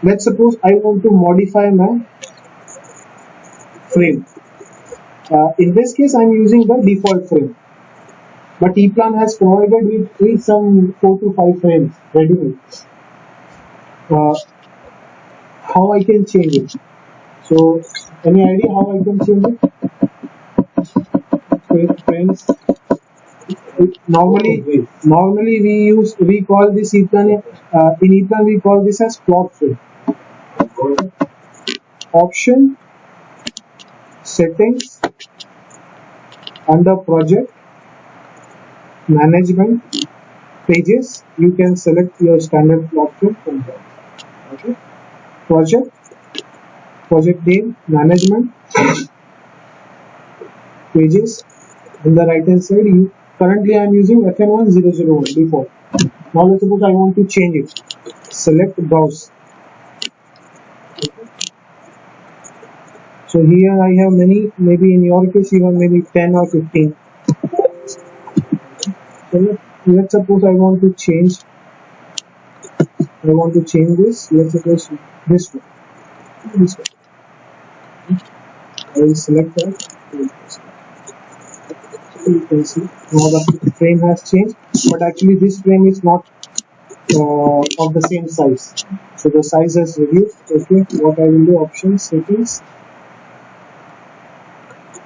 Let's suppose I want to modify my frame. In this case, I'm using the default frame, but ePlan has provided with some 4 to 5 frames ready-made. How I can change it? So, any idea how I can change it? Frames. Normally we call this ePlan. In ePlan we call this as plot frame. Option, settings, under project, management, pages, you can select your standard plot frame from there. Okay. Project name, management, pages. On the right hand side, currently I am using FN1001 default. Now let's suppose I want to change it. Select browse. So here I have many, maybe in your case even maybe 10 or 15. So let's suppose I want to change this. Let's suppose this one. I will select that. You can see now the frame has changed, but actually this frame is not of the same size, so the size has reduced. Okay, what I will do, options, settings,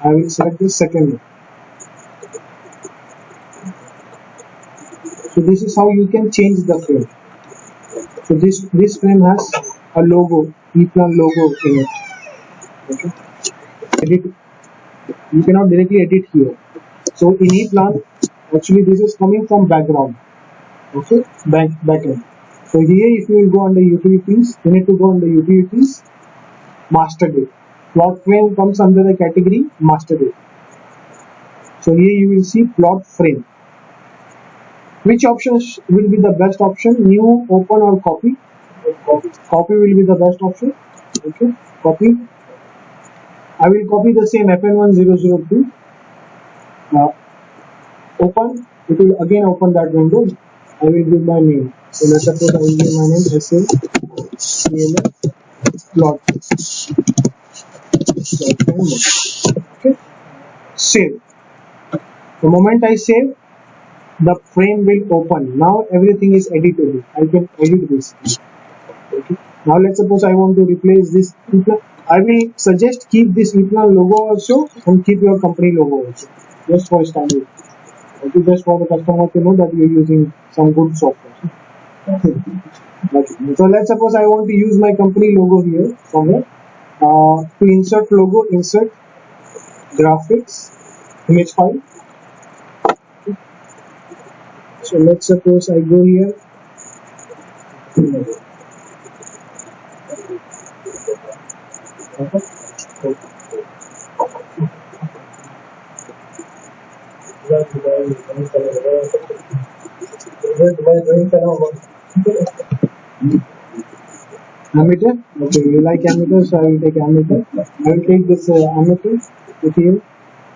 I will select the second one. So this is how you can change the frame. So this frame has a logo, ePlan logo in it. Okay, edit. You cannot directly edit here. So in ePlan, actually this is coming from background. Okay, backend. So here if you will go under utilities, you need to go under utilities, master date. Plot frame comes under the category master date. So here you will see plot frame. Which option will be the best option? New, open or copy? Copy will be the best option. Okay, copy. I will copy the same FN1002. Open, it will again open that window. I will give my name. So let's suppose I will give my name SACLF plot. Okay. Save. The moment I save, the frame will open. Now everything is editable. I can edit this. Okay. Now let's suppose I want to replace this ePlan. I will suggest keep this ePlan logo also and keep your company logo also, just for standard. Okay, just for the customer to know that you are using some good software. Okay. So let's suppose I want to use my company logo here somewhere. To insert logo, insert graphics, image file. Okay. So let's suppose I go here. Ammeter. Okay, you like ammeter, so I will take ammeter. I will take this ammeter with here.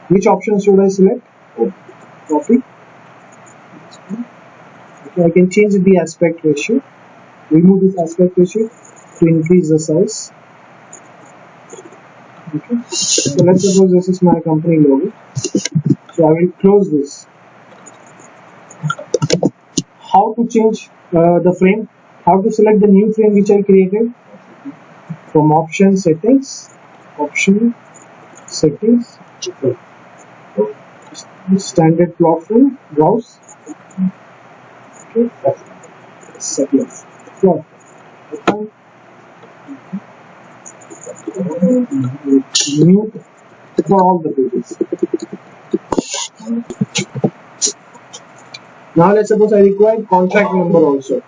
Which option should I select? Copy. Okay, I can change the aspect ratio. Remove this aspect ratio to increase the size. Okay. So let's suppose this is my company logo. So I will close this. How to change the frame? How to select the new frame which I created? From option, settings, okay. Standard plot frame, browse. Okay. Second plot. Okay. New for all the pages. Now let's suppose I require contract number also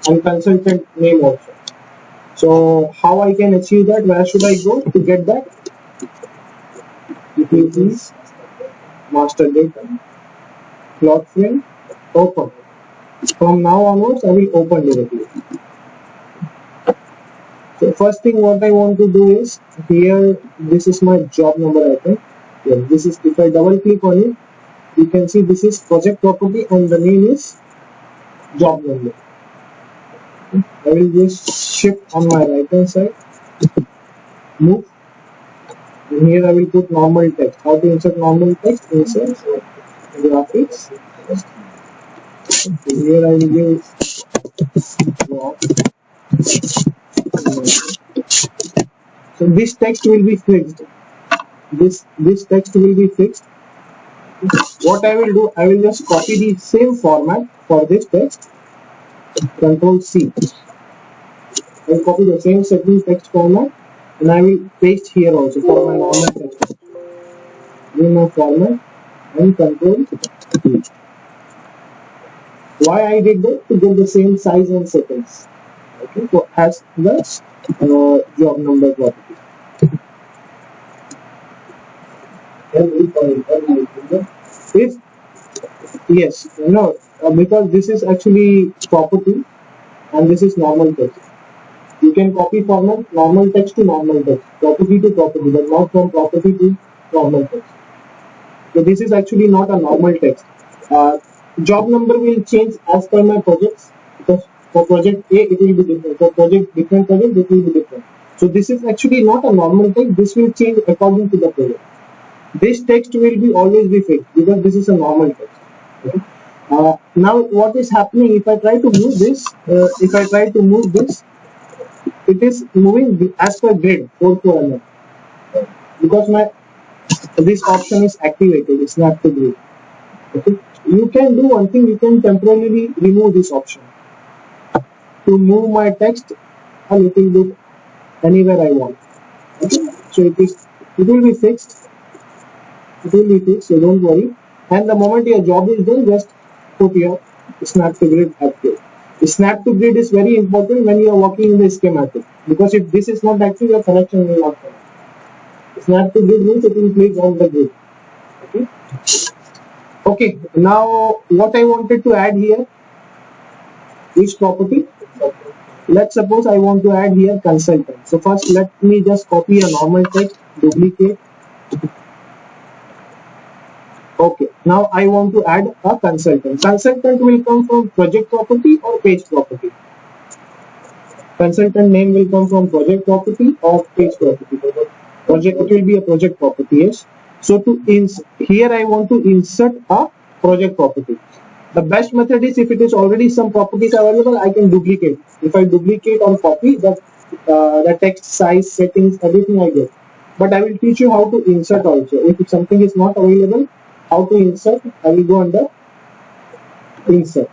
and consultant name also. So how I can achieve that? Where should I go to get that? Utilities, master data, plot frame, open. From now onwards I will open directly. So first thing what I want to do is, here this is my job number, I think. Yeah, this is, if I double click on it, you can see this is project property and the name is job number. I will just shift on my right hand side, move, and here I will put normal text. How to insert normal text? Insert graphics. Here I will give drop. So this text will be fixed. This text will be fixed. What I will do, I will just copy the same format for this text. Control C. I will copy the same setting text format, and I will paste here also for my normal text. Give my format and Control C. Why I did that? To get the same size and settings. Okay, so as the job number property. If yes, no, because this is actually property and this is normal text. You can copy format normal text to normal text, property to property, but not from property to normal text. So this is actually not a normal text. Job number will change as per my projects, because for project A it will be different, for different project it will be different. So this is actually not a normal text. This will change according to the project. This text will be always be fixed because this is a normal text. Okay? Now what is happening if I try to move this? It is moving as per grid 4 because my this option is activated. It's not to grid. Okay? You can do one thing. You can temporarily remove this option to move my text a little bit anywhere I want. Okay? So it will be fixed. It will be fixed, so don't worry. And the moment your job is done, just put your snap to grid active. The snap to grid is very important when you are working in the schematic, because if this is not active, your connection will not connect. Snap to grid means it will place on the grid. Okay. Okay. Now what I wanted to add here is property. Let's suppose I want to add here consultant. So first let me just copy a normal text, duplicate. Okay, now I want to add a consultant. Consultant will come from project property or page property. Consultant name will come from project property or page property. Project, it will be a project property, yes. So here I want to insert a project property. The best method is, if it is already some properties available, I can duplicate. If I duplicate or copy the text size, settings, everything I get. But I will teach you how to insert also. If something is not available, how to insert, I will go under insert.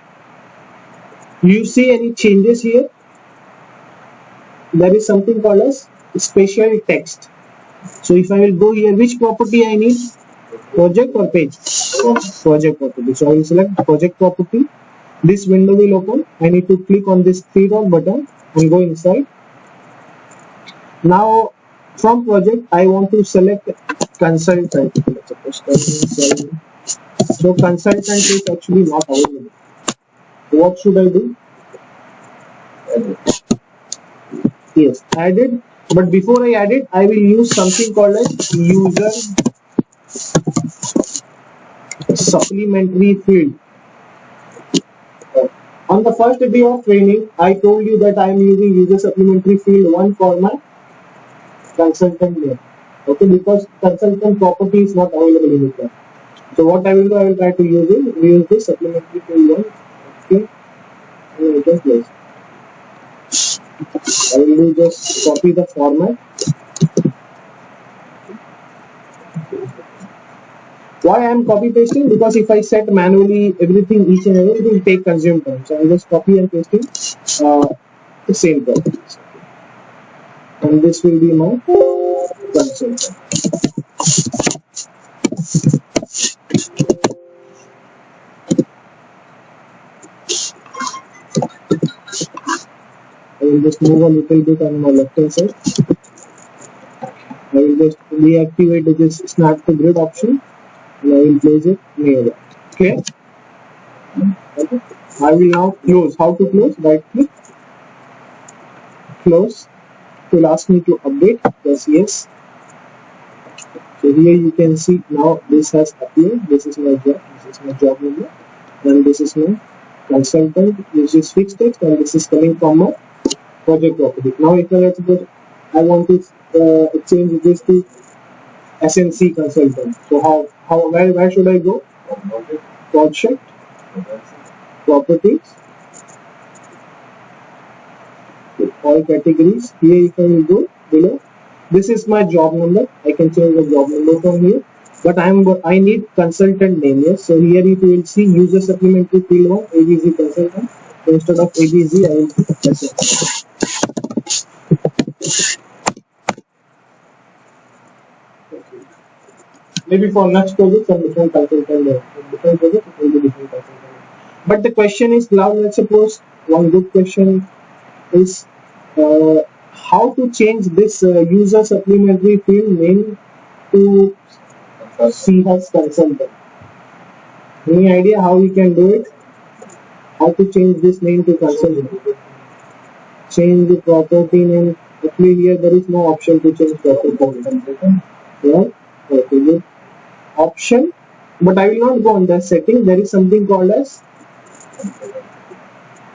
You see any changes here? There is something called as special text. So if I will go here, which property I need? Project or page? Project property. So I will select project property. This window will open. I need to click on this 3-dot button and go inside. Now from project, I want to select consultant. So consultant is actually not available. What should I do? Yes, add it. But before I add it, I will use something called as user supplementary field. On the first day of training, I told you that I am using user supplementary field 1 for my consultant name. Okay, because consultant property is not available in it. So what I will do, I will try to use this supplementary field 1. Okay, and I can place. I will just copy the format. Why I am copy pasting? Because if I set manually everything, each and every, it will take consume time. So I will just copy and pasting the same properties. And this will be my consultant. I will just move a little bit on my left hand side. I will just deactivate this snap to grid option and I will place it near that. Okay. Okay. I will now close. How to close? Right click, close. It will ask me to update. Press yes. So here you can see now this has appeared. This is my job. This is my job number, and this is my consultant, which is fixed text, and this is coming from my project property. Now if I want to change this to SNC consultant, so where should I go? Project properties, all categories. Here if I will go below, this is my job number. I can change the job number from here, but I need consultant name. Yes, so here if you will see user supplementary field 1 ABZ consultant. So instead of ABZ, I will put SNC. Maybe for next project some different consultant, different project it will be different consultant. But the question is now, let's suppose one good question is how to change this user supplementary field name to CHAS consultant. Any idea how we can do it? How to change this name to consultant? Change the property name. Actually here there is no option to change property name. Yeah, okay, good. Option, but I will not go on that setting. There is something called as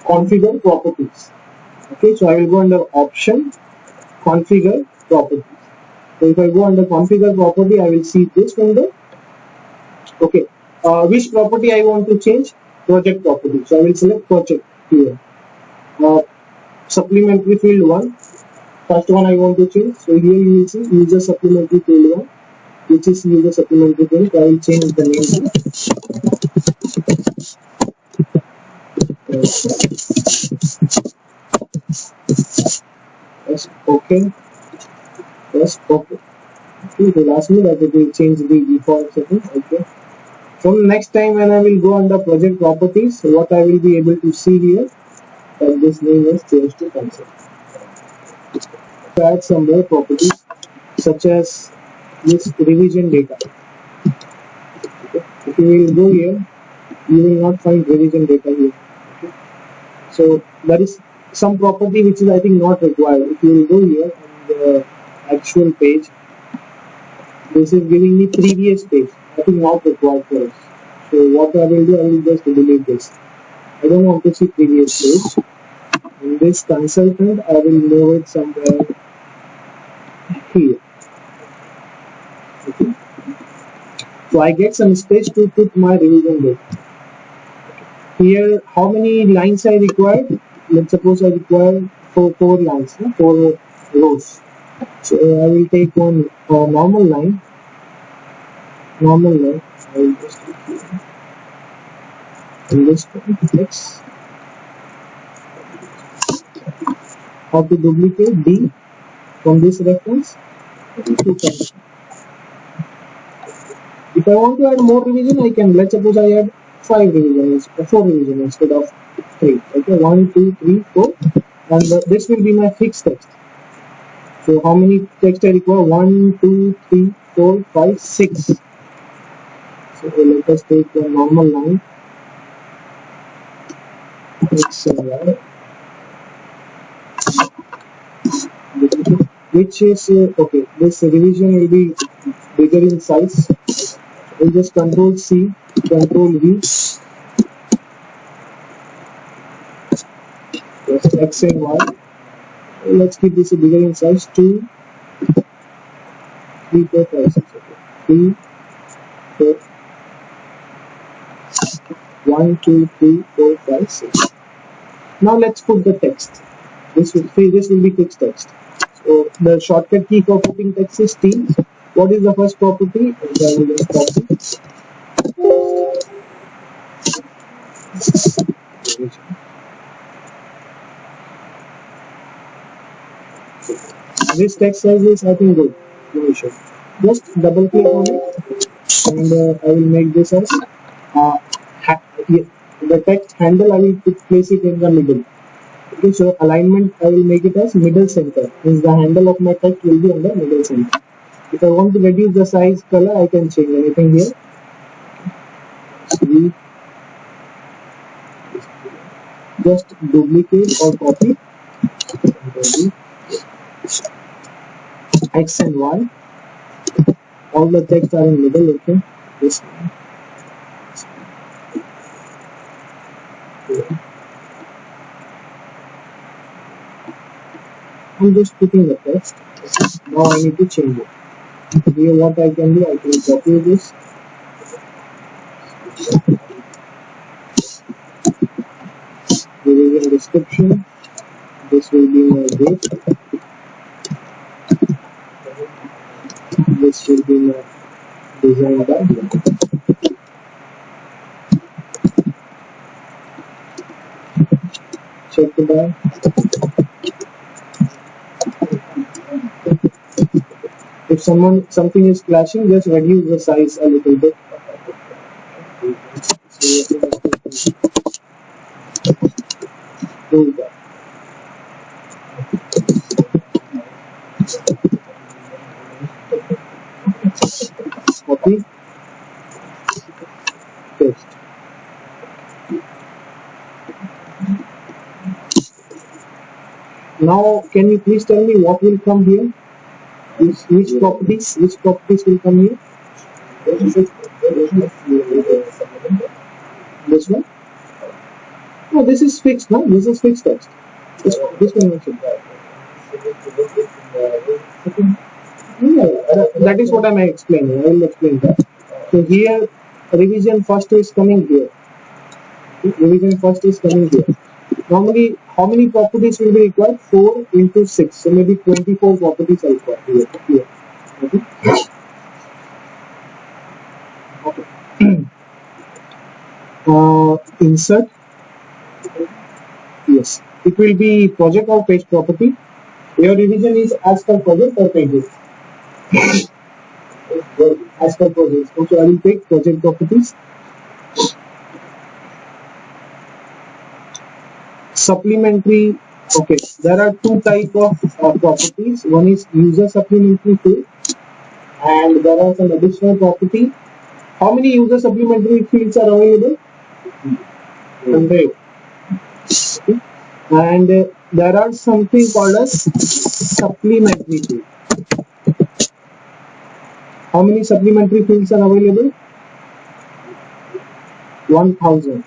configure properties. Okay, so I will go under option, configure properties. So if I go under configure property, I will see this window. Okay, which property I want to change? Project property. So I will select project here. Supplementary field 1. First one I want to change. So here you will see user supplementary field 1. Which is user supplementary field. I will change the name to yes, okay. Yes, okay. Okay, they ask me that it will change the default setting. Okay. From next time when I will go under project properties, what I will be able to see here that this name is changed to concept. Add some more properties such as this revision data. Okay. If you will go here, you will not find revision data here. Okay. So there is some property which is I think not required. If you will go here on the actual page, this is giving me previous page. I think not required for us. So what I will do, I will just delete this. I don't want to see previous page. In this consultant, I will move it somewhere here. Okay. So I get some space to put my revision data. Here, how many lines I require? Let's suppose I require four lines, 4 rows. So I will take one normal line. I will just click here. And this X. How to duplicate D from this reference? If I want to add more revision, I can. Let's suppose I add 5 revisions, 4 revisions instead of 3. Okay, 1, 2, 3, 4, and this will be my fixed text. So how many text I require? 1, 2, 3, 4, 5, 6. So let us take the normal line. X and Y. Which is okay. This revision will be bigger in size. We'll just Control C, Control V. Just X and Y. Let's keep this bigger in size. 2, 3, 4, 5, 6. Okay. 3, 4. 1, 2, 3, 4, 5, 6. Now let's put the text. This will be fixed text. So the shortcut key for putting text is T. What is the first property? This text size is I think good. No issue. Just double click on it, and I will make this as the text handle. I will place it in the middle. Okay, so alignment I will make it as middle center. Means the handle of my text will be on the middle center. If I want to reduce the size color, I can change anything here. Just duplicate or copy X and Y. All the text are in middle. Okay, this one. I'm just putting the text. Now I need to change it. Here what I can do, I can copy this. Revision description. This will be my date. This will be my design guide. Check it out. If something is clashing, just reduce the size a little bit. Do that. Copy. Paste. Now, can you please tell me what will come here? Which properties will come here? This one? No, this is fixed, no? This is fixed text. This one also. That is what I am explaining. I will explain that. So here, revision first is coming here. Revision first is coming here. Normally, how many properties will be required? 4 into 6. So maybe 24 properties are required here. Okay. Insert. Yes. It will be project or page property. Your revision is as per project or pages. As per projects. Okay, I will take project properties. Supplementary. Okay, there are two types of properties. One is user supplementary field, and there are some additional property. How many user supplementary fields are available? 100. Okay. And there are something called as supplementary field. How many supplementary fields are available? 1000.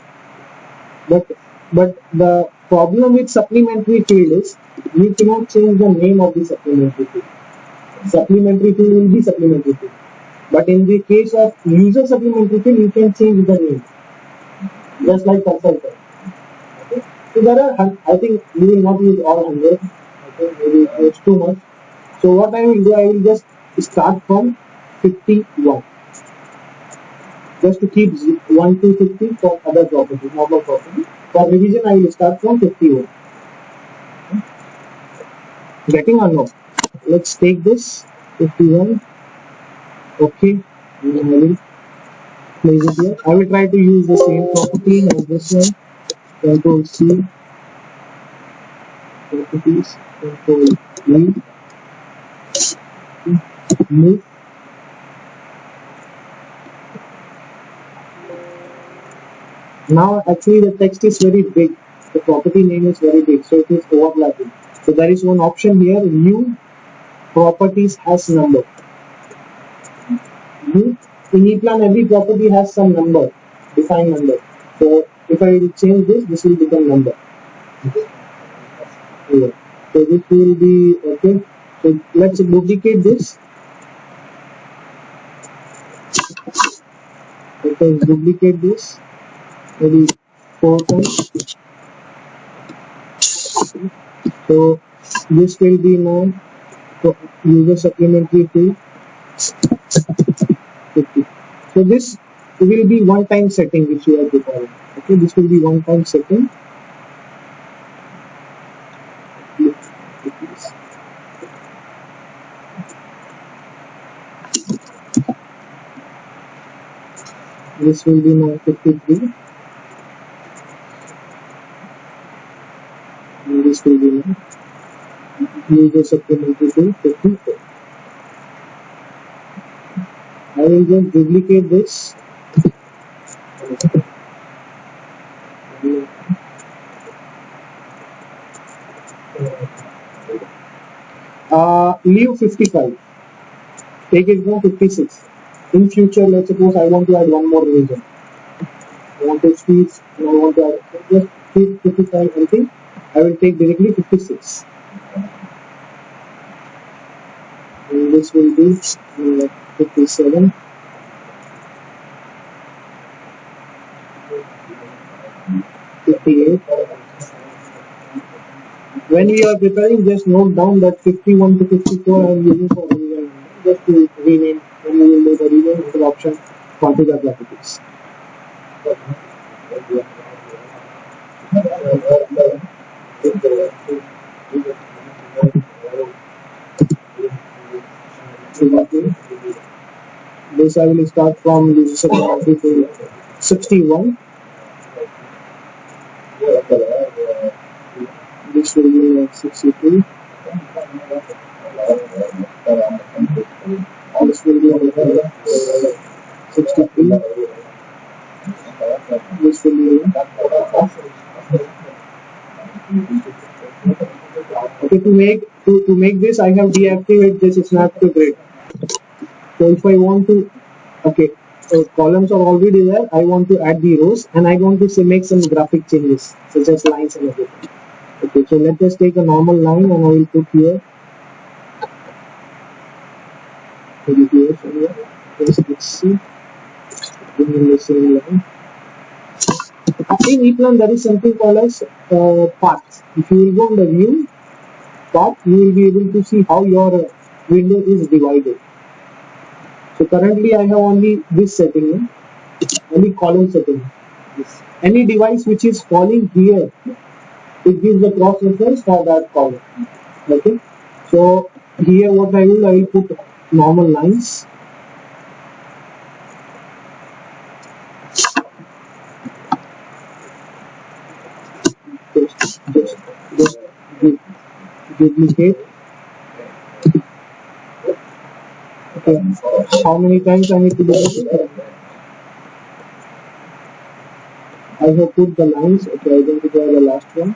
But the problem with supplementary field is you cannot change the name of the supplementary field. Supplementary field will be supplementary field. But in the case of user supplementary field, you can change the name. Just like consultant. Okay. So there are, I think we will not use all 100. Okay, maybe it's too much. So what I will do, I will just start from 51. Just to keep 1 to 50 for other properties, normal property. For revision, I will start from 51. Getting or no? Let's take this 51. Okay. I will place it here. I will try to use the same property as this one. Control C. Properties. Control V. Move. Now actually the text is very big. The property name is very big, so it is overlapping. So there is one option here, new properties has number. In ePlan every property has some number, defined number. So if I will change this, this will become number. Yeah. So this will be okay. So let's duplicate this. Let us duplicate this. Maybe 4 times. So this will be now user supplementary field 50. So this will be one time setting which you are preparing. Okay, this will be one time setting. This will be now 53. And this will be now user supplementary field 54. I will just duplicate this. Leave 55. Take it from 56. In future, let's suppose I want to add one more revision. I want to speed and I want to add just 55 anything. I will take directly 56. this will be 57. When we are preparing, just note down that 51 to 54 I am using for rename. Just to rename, when we will do the rename for the option configure properties. This I will start from this 70 to 61. This will be 62. This will be 63. This will be okay. To make this, I have deactivated this snap to grid. So if I want to, okay, so columns are already there. I want to add the rows, and I want to make some graphic changes such as lines and everything. Okay, so let us take a normal line, and I will put here. Let's see. In the same line. In ePlan, there is something called as paths. If you will go on the view path, you will be able to see how your window is divided. So currently I have only this setting, only column setting. Any device which is falling here, it gives the cross reference for that column. Okay. So here what I will put normal lines. Just duplicate. Okay. How many times I need to do it? I have put the lines. Okay, identify the last one.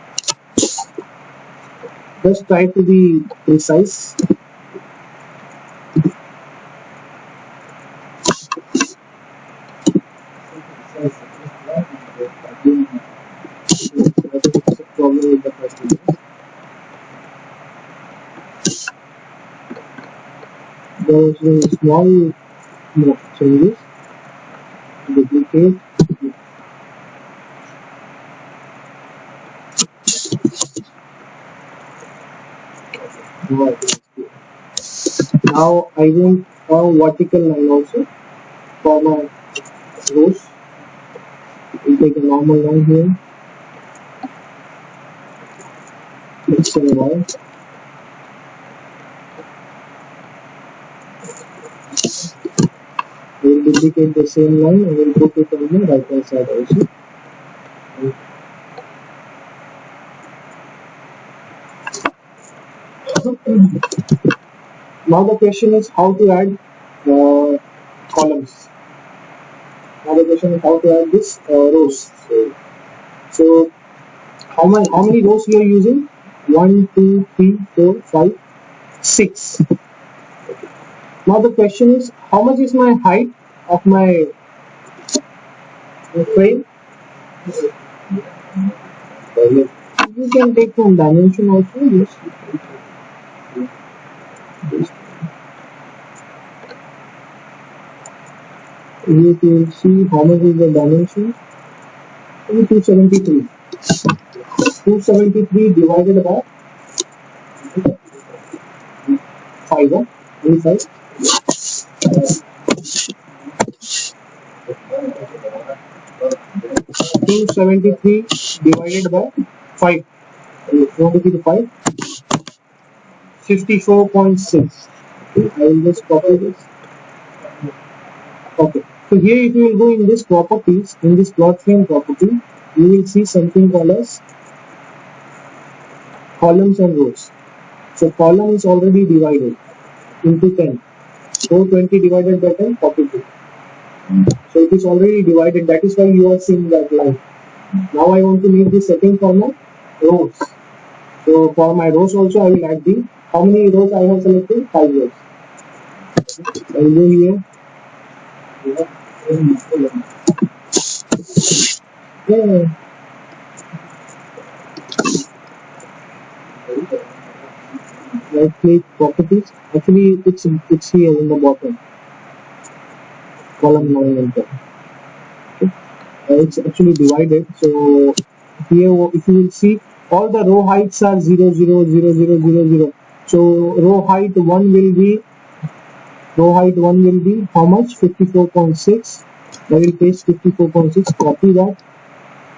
Just try to be precise. Problem with the first one. There is a small changes. Duplicate. Now I want a vertical line also for my rows. We'll take a normal line here. X and Y. We will duplicate the same line and we will put it on the right hand side also. Now the question is how to add columns. Now the question is how to add this rows. So how many rows you are using? 1, 2, 3, 4, 5, 6. Now the question is how much is my height of my frame? You can take from dimension also. Yes. You can see how much is the dimension. 273. 273 divided by 5. 273 divided by 5. What will be the 5? 54.6. Okay, I will just copy this. Okay. So here if you will go in this properties, in this plot frame property, you will see something called as columns and rows. So column is already divided into 10. 420 divided by 10, 42. So it is already divided. That is why you are seeing that line. Now I want to make the setting for my rows. So for my rows also I will add the, how many rows I have selected? 5 rows. I will go here. Yeah. right click properties. Actually, it's here in the bottom, column 9 and 10. Okay. It's actually divided. So here, if you will see, all the row heights are 0, 0, 0, 0, 0, 0. So row height 1 will be how much? 54.6. I will paste 54.6. Copy that,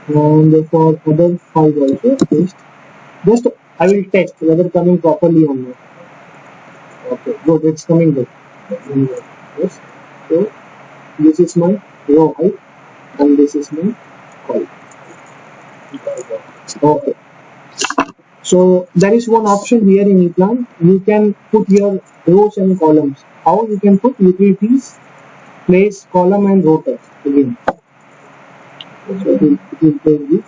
and for other 5 also paste. Just I will test whether coming properly or not. Okay, good. It's coming good. Yes. So this is my row height, and this is my column. Okay. So there is one option here in ePlan. You can put your rows and columns. How you can put? Utilities, place column and row text again. So it will place the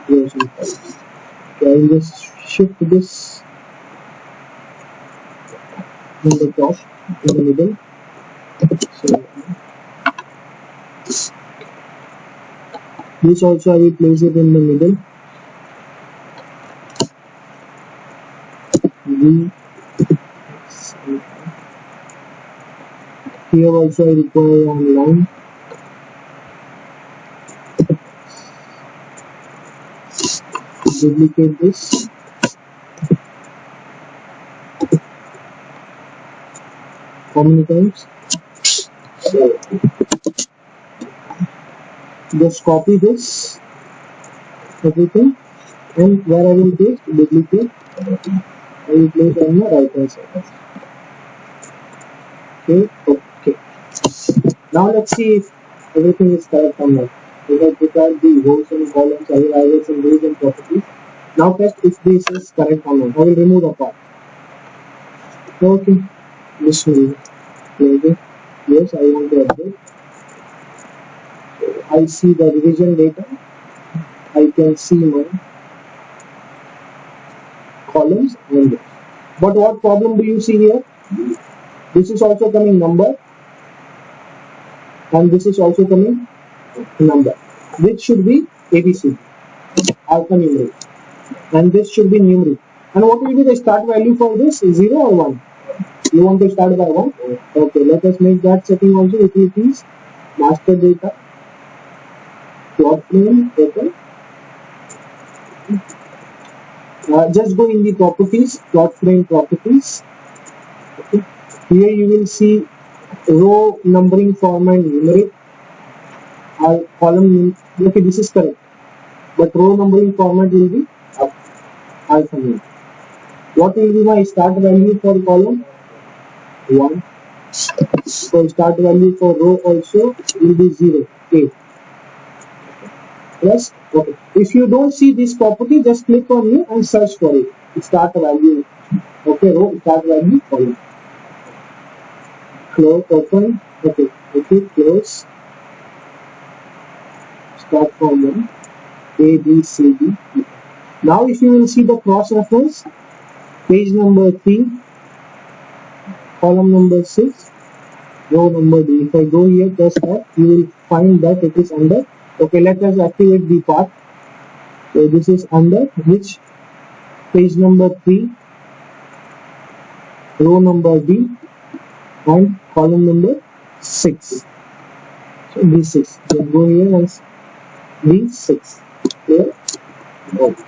rows and columns. Okay, I will just shift this in the top, in the middle. So this also I will place it in the middle. Here also I require one line. Duplicate this. How many times? So just copy this everything, and where I will paste, duplicate, I will place on the right hand side. Okay. Now let's see if everything is correct or not. We have prepared the rows and columns, arrivals and rows and properties. Now test if this is correct or not. I will remove the part. Okay. This will be. Yes, I want to update. I see the revision data. I can see my columns and rows. But what problem do you see here? This is also coming number, and this is also coming number, which should be ABC, alphanumeric, and this should be numeric. And what will be the start value for this? 0 or 1? You want to start by 1? Okay, let us make that setting also. Utilities, master data, plot plane, okay. Just go in the properties, plot plane properties. Okay. Here you will see row numbering format numeric, or column. Okay, this is correct, but row numbering format will be alphanumeric. What will be my start value for column? 1. So start value for row also will be 0, 8. Yes. Okay. If you don't see this property, just click on it and search for it. Start value. Okay, row start value column. Close, open. Okay, close. Start from 1. A, B, C, D. Now if you will see the cross reference, page number 3, column number 6, row number D. If I go here, test that, you will find that it is under. Okay, let us activate the path. So this is under which? Page number 3, row number D, and column number 6. So D6. Just go here and D6. Clear? Okay.